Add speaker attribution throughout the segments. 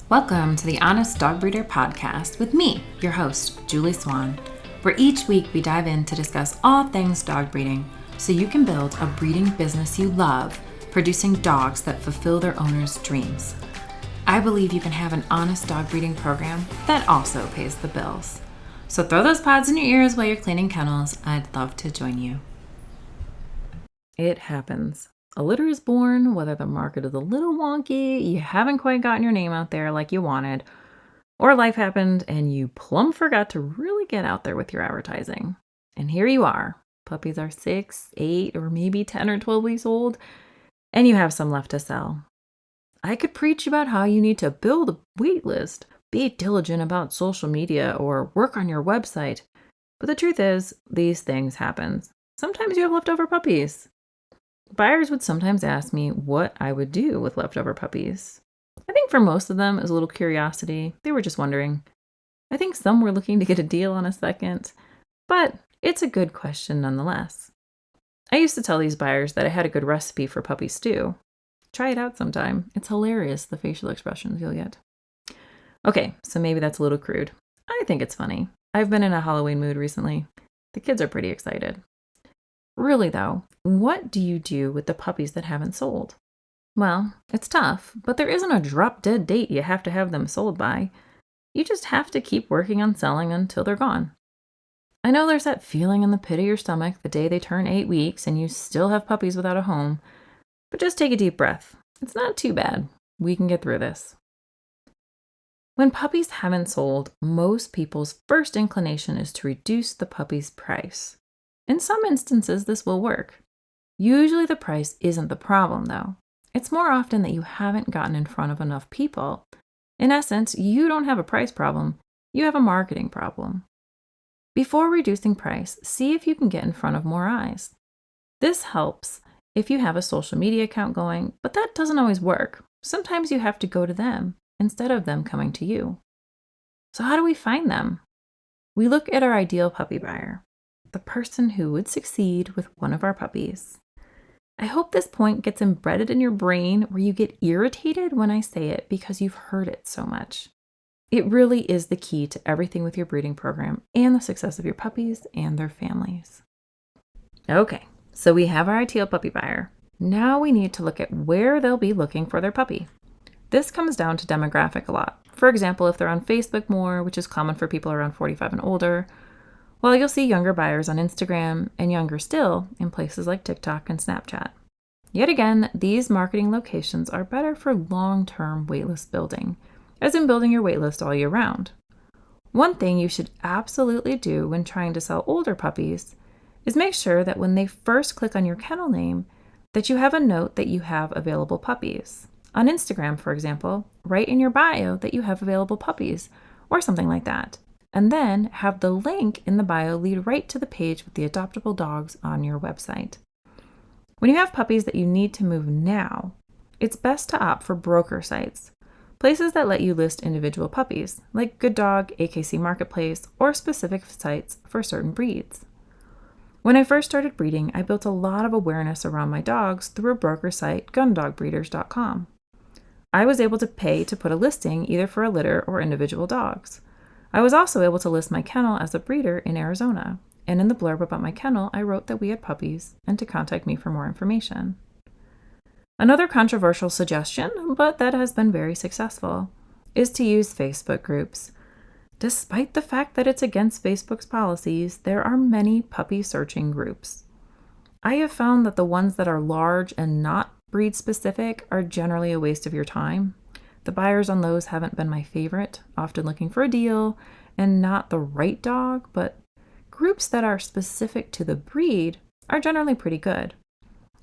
Speaker 1: Welcome to the Honest Dog Breeder Podcast with me, your host, Julie Swan, where each week we dive in to discuss all things dog breeding so you can build a breeding business you love, producing dogs that fulfill their owners' dreams. I believe you can have an honest dog breeding program that also pays the bills. So throw those pods in your ears while you're cleaning kennels. I'd love to join you. It happens. A litter is born, whether the market is a little wonky, you haven't quite gotten your name out there like you wanted, or life happened and you plumb forgot to really get out there with your advertising. And here you are. Puppies are 6, 8, or maybe 10 or 12 weeks old, and you have some left to sell. I could preach about how you need to build a wait list, be diligent about social media, or work on your website. But the truth is, these things happen. Sometimes you have leftover puppies. Buyers would sometimes ask me what I would do with leftover puppies. I think for most of them it was a little curiosity. They were just wondering. I think some were looking to get a deal on a second, but it's a good question nonetheless. I used to tell these buyers that I had a good recipe for puppy stew. Try it out sometime. It's hilarious, the facial expressions you'll get. Okay, so maybe that's a little crude. I think it's funny. I've been in a Halloween mood recently. The kids are pretty excited. Really though, what do you do with the puppies that haven't sold? Well, it's tough, but there isn't a drop-dead date you have to have them sold by. You just have to keep working on selling until they're gone. I know there's that feeling in the pit of your stomach the day they turn 8 weeks and you still have puppies without a home, but just take a deep breath. It's not too bad. We can get through this. When puppies haven't sold, most people's first inclination is to reduce the puppy's price. In some instances, this will work. Usually the price isn't the problem, though. It's more often that you haven't gotten in front of enough people. In essence, you don't have a price problem, you have a marketing problem. Before reducing price, see if you can get in front of more eyes. This helps if you have a social media account going, but that doesn't always work. Sometimes you have to go to them instead of them coming to you. So how do we find them? We look at our ideal puppy buyer, the person who would succeed with one of our puppies. I hope this point gets embedded in your brain where you get irritated when I say it because you've heard it so much. It really is the key to everything with your breeding program and the success of your puppies and their families. Okay, so we have our ideal puppy buyer. Now we need to look at where they'll be looking for their puppy. This comes down to demographic a lot. For example, if they're on Facebook more, which is common for people around 45 and older, while you'll see younger buyers on Instagram and younger still in places like TikTok and Snapchat. Yet again, these marketing locations are better for long-term waitlist building, as in building your waitlist all year round. One thing you should absolutely do when trying to sell older puppies is make sure that when they first click on your kennel name, that you have a note that you have available puppies. On Instagram, for example, write in your bio that you have available puppies, or something like that. And then have the link in the bio lead right to the page with the adoptable dogs on your website. When you have puppies that you need to move now, it's best to opt for broker sites, places that let you list individual puppies, like Good Dog, AKC Marketplace, or specific sites for certain breeds. When I first started breeding, I built a lot of awareness around my dogs through a broker site, gundogbreeders.com. I was able to pay to put a listing either for a litter or individual dogs. I was also able to list my kennel as a breeder in Arizona, and in the blurb about my kennel, I wrote that we had puppies and to contact me for more information. Another controversial suggestion, but that has been very successful, is to use Facebook groups. Despite the fact that it's against Facebook's policies, there are many puppy searching groups. I have found that the ones that are large and not breed specific are generally a waste of your time. The buyers on those haven't been my favorite, often looking for a deal and not the right dog, but groups that are specific to the breed are generally pretty good.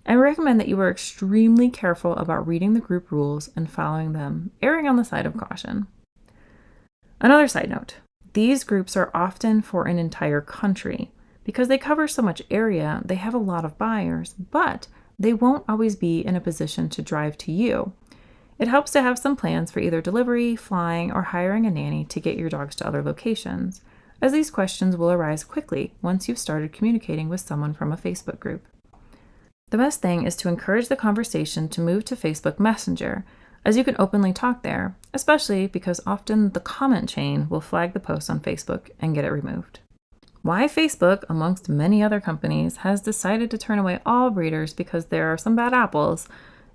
Speaker 1: I recommend that you are extremely careful about reading the group rules and following them, erring on the side of caution. Another side note, these groups are often for an entire country. Because they cover so much area, they have a lot of buyers, but they won't always be in a position to drive to you. It helps to have some plans for either delivery, flying, or hiring a nanny to get your dogs to other locations, as these questions will arise quickly once you've started communicating with someone from a Facebook group. The best thing is to encourage the conversation to move to Facebook Messenger, as you can openly talk there, especially because often the comment chain will flag the post on Facebook and get it removed. Why Facebook, amongst many other companies, has decided to turn away all breeders because there are some bad apples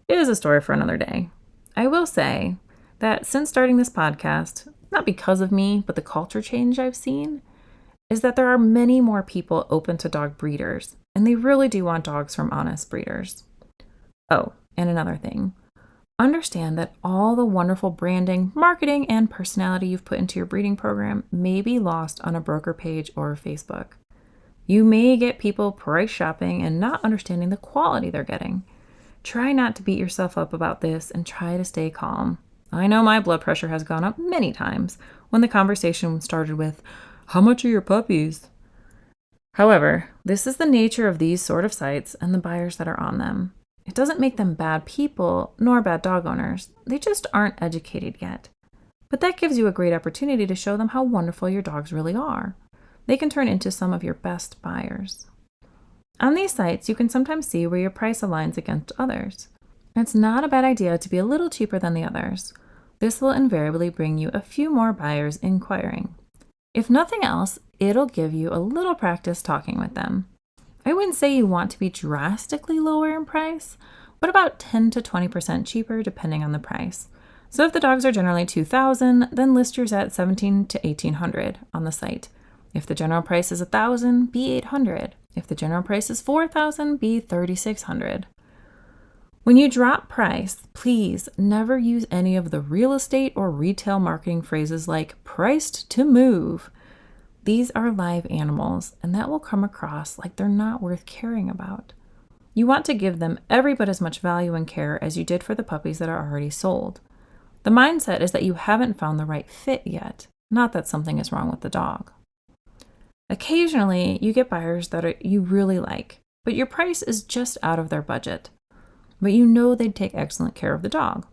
Speaker 1: is a story for another day. I will say that since starting this podcast, not because of me, but the culture change I've seen, is that there are many more people open to dog breeders, and they really do want dogs from honest breeders. Oh, and another thing. Understand that all the wonderful branding, marketing, and personality you've put into your breeding program may be lost on a broker page or Facebook. You may get people price shopping and not understanding the quality they're getting. Try not to beat yourself up about this and try to stay calm. I know my blood pressure has gone up many times when the conversation started with, "How much are your puppies?" However, this is the nature of these sort of sites and the buyers that are on them. It doesn't make them bad people nor bad dog owners. They just aren't educated yet. But that gives you a great opportunity to show them how wonderful your dogs really are. They can turn into some of your best buyers. On these sites, you can sometimes see where your price aligns against others. It's not a bad idea to be a little cheaper than the others. This will invariably bring you a few more buyers inquiring. If nothing else, it'll give you a little practice talking with them. I wouldn't say you want to be drastically lower in price, but about 10 to 20% cheaper depending on the price. So if the dogs are generally $2,000, then list yours at $1,700 to $1,800 on the site. If the general price is $1,000, be $800. If the general price is $4,000, be $3,600. When you drop price, please never use any of the real estate or retail marketing phrases like priced to move. These are live animals, and that will come across like they're not worth caring about. You want to give them every bit as much value and care as you did for the puppies that are already sold. The mindset is that you haven't found the right fit yet, not that something is wrong with the dog. Occasionally, you get buyers that you really like, but your price is just out of their budget. But you know they'd take excellent care of the dog.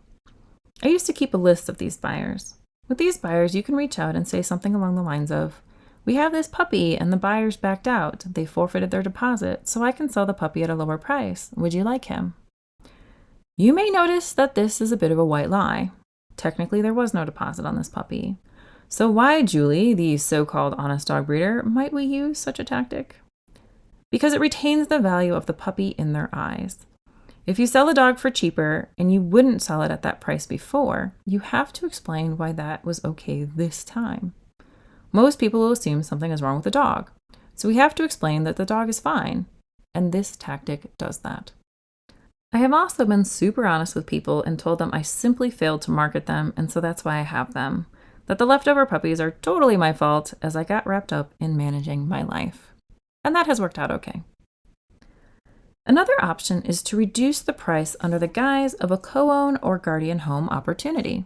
Speaker 1: I used to keep a list of these buyers. With these buyers, you can reach out and say something along the lines of, "We have this puppy and the buyers backed out. They forfeited their deposit, so I can sell the puppy at a lower price. Would you like him?" You may notice that this is a bit of a white lie. Technically, there was no deposit on this puppy. So why, Julie, the so-called honest dog breeder, might we use such a tactic? Because it retains the value of the puppy in their eyes. If you sell a dog for cheaper and you wouldn't sell it at that price before, you have to explain why that was okay this time. Most people will assume something is wrong with the dog, so we have to explain that the dog is fine, and this tactic does that. I have also been super honest with people and told them I simply failed to market them, and so that's why I have them. That the leftover puppies are totally my fault as I got wrapped up in managing my life. And that has worked out okay. Another option is to reduce the price under the guise of a co-own or guardian home opportunity.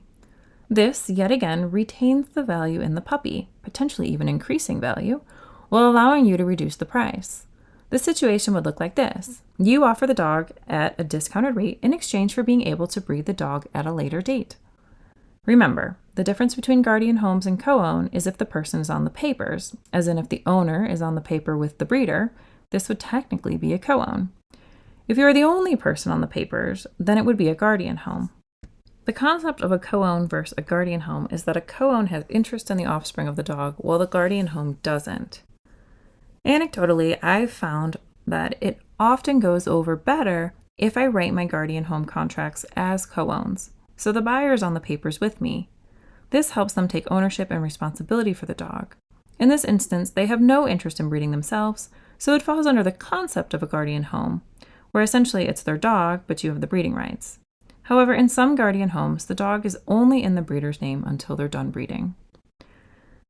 Speaker 1: This, yet again, retains the value in the puppy, potentially even increasing value, while allowing you to reduce the price. The situation would look like this. You offer the dog at a discounted rate in exchange for being able to breed the dog at a later date. Remember, the difference between guardian homes and co-own is if the person is on the papers, as in if the owner is on the paper with the breeder, this would technically be a co-own. If you are the only person on the papers, then it would be a guardian home. The concept of a co-own versus a guardian home is that a co-own has interest in the offspring of the dog, while the guardian home doesn't. Anecdotally, I've found that it often goes over better if I write my guardian home contracts as co-owns, so the buyer is on the papers with me. This helps them take ownership and responsibility for the dog. In this instance, they have no interest in breeding themselves, so it falls under the concept of a guardian home, where essentially it's their dog, but you have the breeding rights. However, in some guardian homes, the dog is only in the breeder's name until they're done breeding.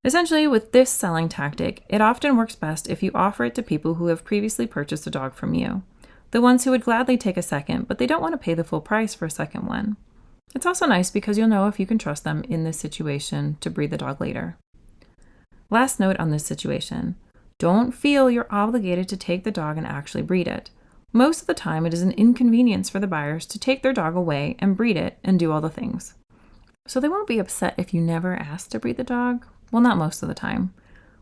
Speaker 1: Essentially, with this selling tactic, it often works best if you offer it to people who have previously purchased a dog from you, the ones who would gladly take a second, but they don't want to pay the full price for a second one. It's also nice because you'll know if you can trust them in this situation to breed the dog later. Last note on this situation, don't feel you're obligated to take the dog and actually breed it. Most of the time, it is an inconvenience for the buyers to take their dog away and breed it and do all the things. So they won't be upset if you never ask to breed the dog. Well, not most of the time.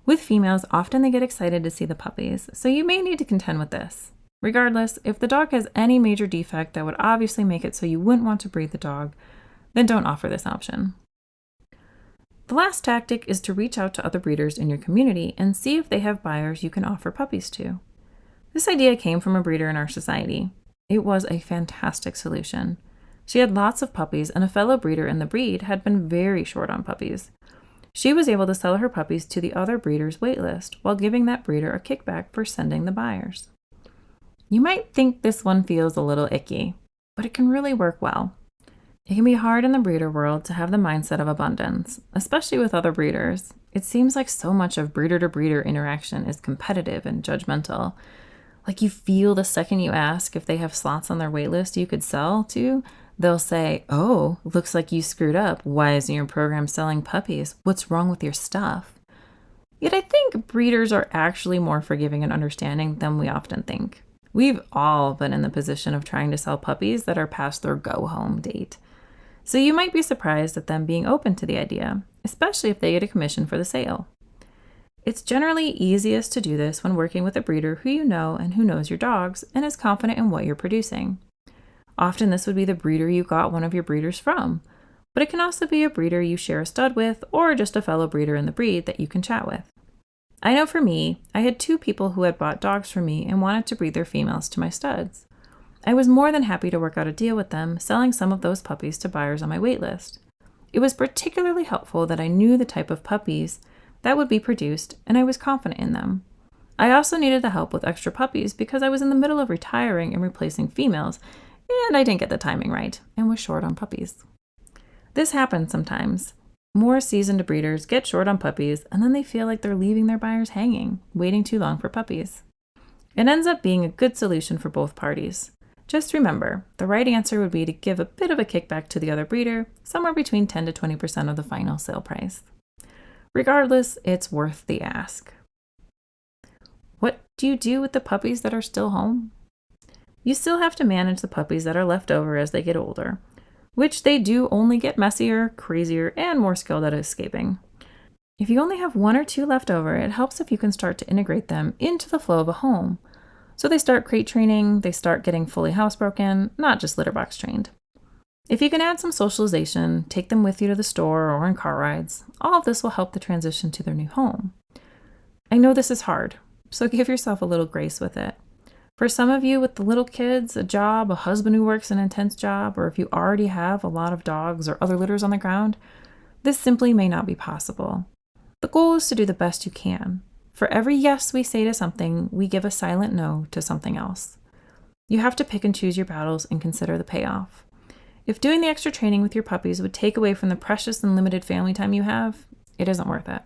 Speaker 1: With females, often they get excited to see the puppies, so you may need to contend with this. Regardless, if the dog has any major defect that would obviously make it so you wouldn't want to breed the dog, then don't offer this option. The last tactic is to reach out to other breeders in your community and see if they have buyers you can offer puppies to. This idea came from a breeder in our society. It was a fantastic solution. She had lots of puppies, and a fellow breeder in the breed had been very short on puppies. She was able to sell her puppies to the other breeder's waitlist while giving that breeder a kickback for sending the buyers. You might think this one feels a little icky, but it can really work well. It can be hard in the breeder world to have the mindset of abundance, especially with other breeders. It seems like so much of breeder-to-breeder interaction is competitive and judgmental. Like you feel the second you ask if they have slots on their waitlist you could sell to, they'll say, "Oh, looks like you screwed up. Why isn't your program selling puppies? What's wrong with your stuff?" Yet I think breeders are actually more forgiving and understanding than we often think. We've all been in the position of trying to sell puppies that are past their go-home date. So you might be surprised at them being open to the idea, especially if they get a commission for the sale. It's generally easiest to do this when working with a breeder who you know and who knows your dogs and is confident in what you're producing. Often this would be the breeder you got one of your breeders from, but it can also be a breeder you share a stud with or just a fellow breeder in the breed that you can chat with. I know for me, I had 2 people who had bought dogs from me and wanted to breed their females to my studs. I was more than happy to work out a deal with them, selling some of those puppies to buyers on my waitlist. It was particularly helpful that I knew the type of puppies that would be produced, and I was confident in them. I also needed the help with extra puppies because I was in the middle of retiring and replacing females, and I didn't get the timing right and was short on puppies. This happens sometimes. More seasoned breeders get short on puppies, and then they feel like they're leaving their buyers hanging, waiting too long for puppies. It ends up being a good solution for both parties. Just remember, the right answer would be to give a bit of a kickback to the other breeder, somewhere between 10 to 20% of the final sale price. Regardless, it's worth the ask. What do you do with the puppies that are still home? You still have to manage the puppies that are left over as they get older, which they do only get messier, crazier, and more skilled at escaping. If you only have 1 or 2 left over, it helps if you can start to integrate them into the flow of a home. So they start crate training, they start getting fully housebroken, not just litter box trained. If you can add some socialization, take them with you to the store or on car rides, all of this will help the transition to their new home. I know this is hard, so give yourself a little grace with it. For some of you with the little kids, a job, a husband who works an intense job, or if you already have a lot of dogs or other litters on the ground, this simply may not be possible. The goal is to do the best you can. For every yes we say to something, we give a silent no to something else. You have to pick and choose your battles and consider the payoff. If doing the extra training with your puppies would take away from the precious and limited family time you have, it isn't worth it.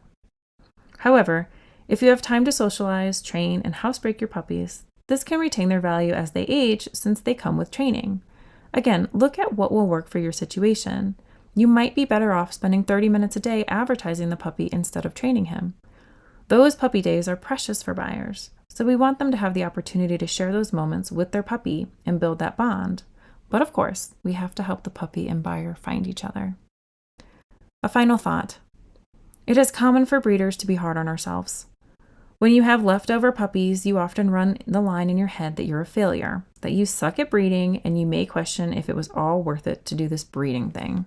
Speaker 1: However, if you have time to socialize, train, and housebreak your puppies, this can retain their value as they age since they come with training. Again, look at what will work for your situation. You might be better off spending 30 minutes a day advertising the puppy instead of training him. Those puppy days are precious for buyers, so we want them to have the opportunity to share those moments with their puppy and build that bond. But of course, we have to help the puppy and buyer find each other. A final thought. It is common for breeders to be hard on ourselves. When you have leftover puppies, you often run the line in your head that you're a failure, that you suck at breeding, and you may question if it was all worth it to do this breeding thing.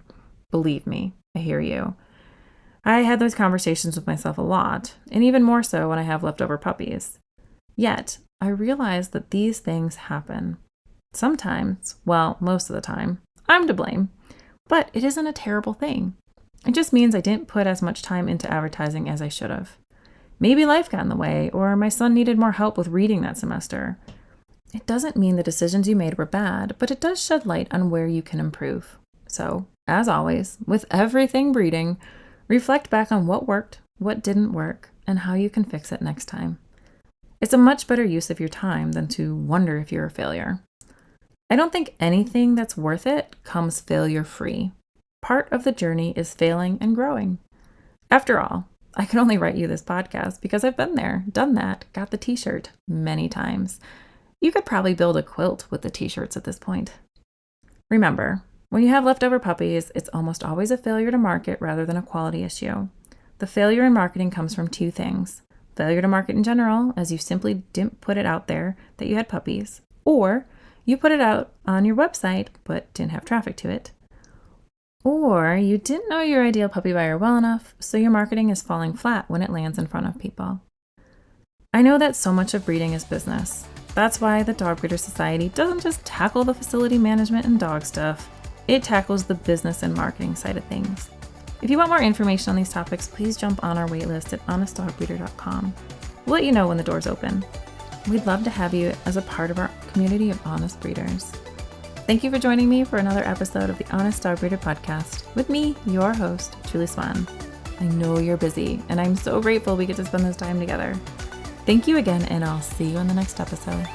Speaker 1: Believe me, I hear you. I had those conversations with myself a lot, and even more so when I have leftover puppies. Yet, I realize that these things happen. Sometimes, well, most of the time, I'm to blame, but it isn't a terrible thing. It just means I didn't put as much time into advertising as I should have. Maybe life got in the way, or my son needed more help with reading that semester. It doesn't mean the decisions you made were bad, but it does shed light on where you can improve. So, as always, with everything breeding, reflect back on what worked, what didn't work, and how you can fix it next time. It's a much better use of your time than to wonder if you're a failure. I don't think anything that's worth it comes failure-free. Part of the journey is failing and growing. After all, I can only write you this podcast because I've been there, done that, got the t-shirt many times. You could probably build a quilt with the t-shirts at this point. Remember, when you have leftover puppies, it's almost always a failure to market rather than a quality issue. The failure in marketing comes from 2 things. Failure to market in general, as you simply didn't put it out there that you had puppies, or you put it out on your website but didn't have traffic to it. Or you didn't know your ideal puppy buyer well enough, so your marketing is falling flat when it lands in front of people. I know that so much of breeding is business. That's why the Dog Breeder Society doesn't just tackle the facility management and dog stuff, it tackles the business and marketing side of things. If you want more information on these topics, please jump on our waitlist at honestdogbreeder.com. We'll let you know when the doors open. We'd love to have you as a part of our community of honest breeders. Thank you for joining me for another episode of the Honest Dog Breeder podcast with me, your host, Julie Swan. I know you're busy, and I'm so grateful we get to spend this time together. Thank you again, and I'll see you in the next episode.